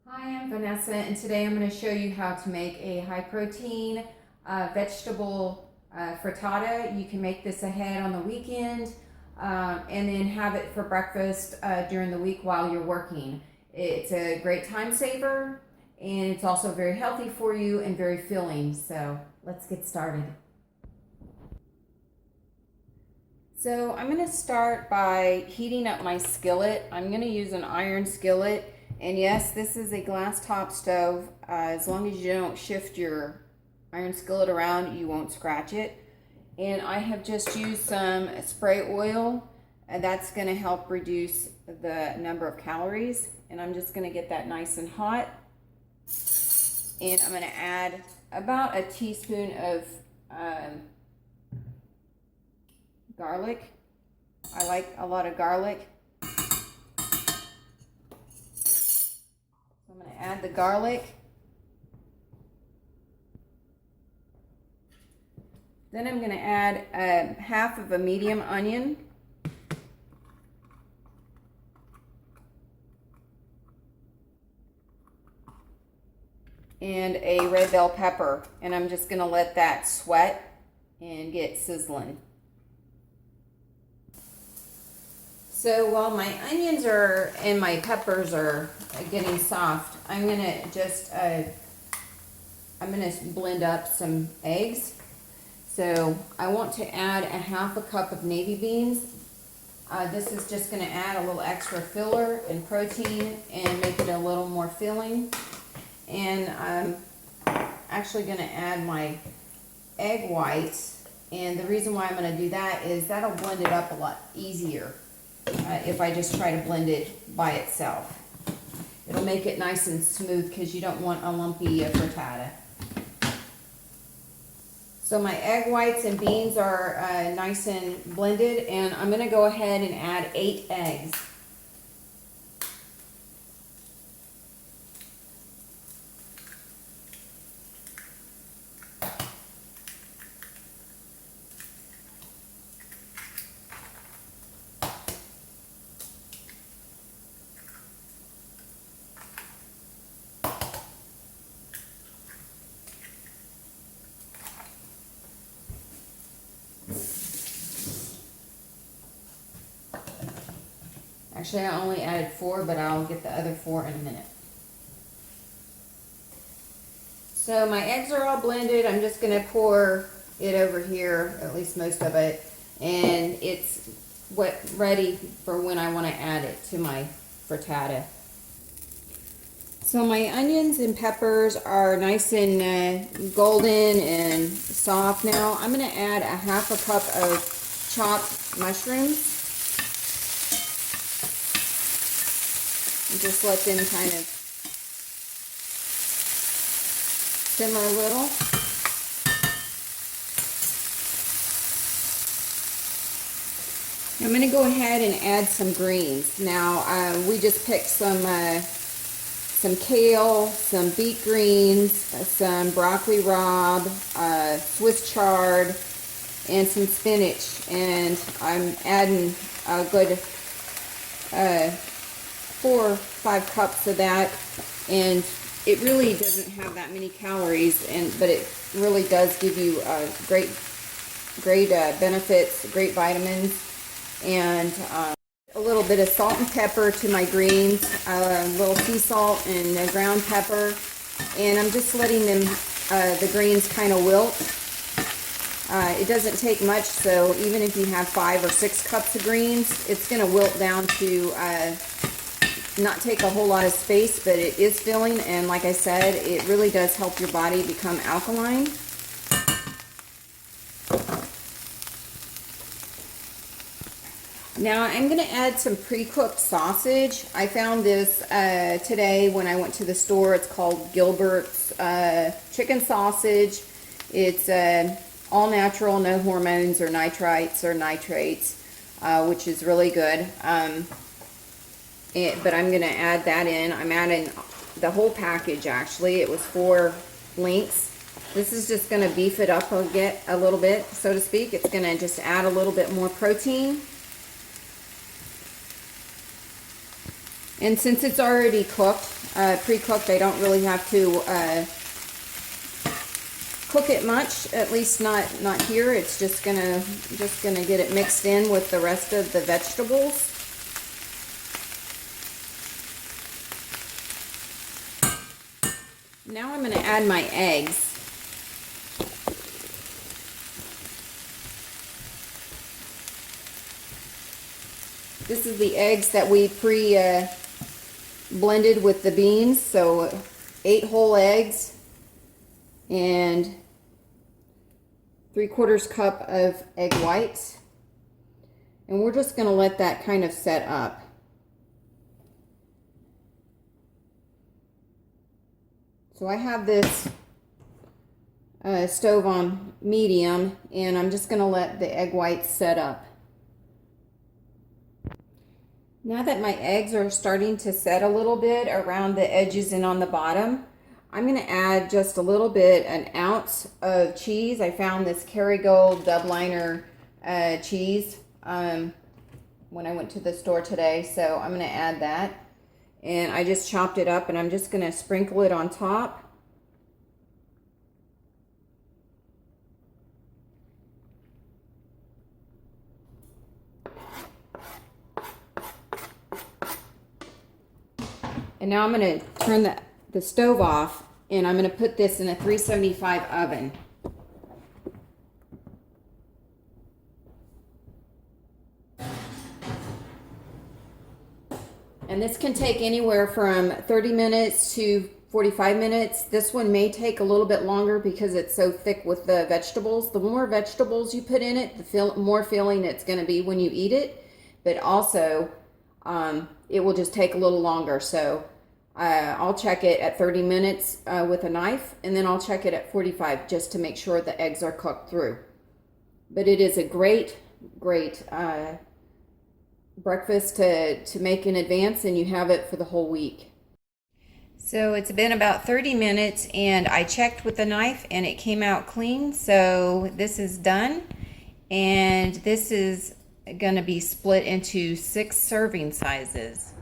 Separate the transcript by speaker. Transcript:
Speaker 1: Hi, I'm Vanessa, and today I'm going to show you how to make a high protein vegetable frittata. You can make this ahead on the weekend and then have it for breakfast during the week while you're working. It's a great time saver, and it's also very healthy for you and very filling. So let's get started. So I'm going to start by heating up my skillet. I'm going to use an iron skillet. And yes, this is a glass top stove. As long as you don't shift your iron skillet around, you won't scratch it. And I have just used some spray oil, and that's going to help reduce the number of calories. And I'm just going to get that nice and hot. And I'm going to add about a teaspoon of garlic. I like a lot of garlic. I'm going to add the garlic. Then I'm going to add half of a medium onion. And a red bell pepper. And I'm just going to let that sweat and get sizzling. So while my onions and my peppers are getting soft, I'm gonna blend up some eggs. So I want to add a half a cup of navy beans. This is just gonna add a little extra filler and protein and make it a little more filling. And I'm actually gonna add my egg whites. And the reason why I'm gonna do that is that'll blend it up a lot easier. If I just try to blend it by itself. It'll make it nice and smooth because you don't want a lumpy frittata. So my egg whites and beans are nice and blended, and I'm going to go ahead and add 8 eggs. Actually, I only added 4, but I'll get the other 4 in a minute. So my eggs are all blended. I'm just going to pour it over here, at least most of it, and it's ready for when I want to add it to my frittata. So my onions and peppers are nice and golden and soft now. I'm going to add a half a cup of chopped mushrooms. And just let them kind of simmer a little. I'm going to go ahead and add some greens. Now we just picked some kale, some beet greens, some broccoli rabe, Swiss chard, and some spinach. And I'm adding a good 4 or 5 cups of that, and it really doesn't have that many calories, but it really does give you great benefits, great vitamins, and a little bit of salt and pepper to my greens, a little sea salt and ground pepper, and I'm just letting them the greens kind of wilt. It doesn't take much, so even if you have 5 or 6 cups of greens, it's going to wilt down to not take a whole lot of space, but it is filling, and like I said, it really does help your body become alkaline. Now I'm going to add some pre-cooked sausage. I found this today when I went to the store. It's called Gilbert's chicken sausage. It's all natural, no hormones or nitrites or nitrates, which is really good. But I'm going to add that in. I'm adding the whole package, actually. It was 4 links. This is just going to beef it up a little bit, so to speak. It's going to just add a little bit more protein. And since it's already cooked, pre-cooked. I don't really have to cook it much, at least not here. It's just gonna get it mixed in with the rest of the vegetables. Now I'm gonna add my eggs. This is the eggs that we blended with the beans, so 8 whole eggs and 3/4 cup of egg whites. And we're just going to let that kind of set up. So I have this stove on medium, and I'm just going to let the egg whites set up. Now that my eggs are starting to set a little bit around the edges and on the bottom, I'm going to add just a little bit, 1 ounce of cheese. I found this Kerrygold Dubliner cheese when I went to the store today, so I'm going to add that. And I just chopped it up, and I'm just going to sprinkle it on top. And now I'm going to turn the stove off, and I'm going to put this in a 375 oven. And this can take anywhere from 30 minutes to 45 minutes. This one may take a little bit longer because it's so thick with the vegetables. The more vegetables you put in it, the more filling it's going to be when you eat it. But also, it will just take a little longer. So I'll check it at 30 minutes with a knife, and then I'll check it at 45 just to make sure the eggs are cooked through. But it is a great breakfast to make in advance, and you have it for the whole week. So it's been about 30 minutes, and I checked with the knife and it came out clean. So this is done, and this is going to be split into 6 serving sizes.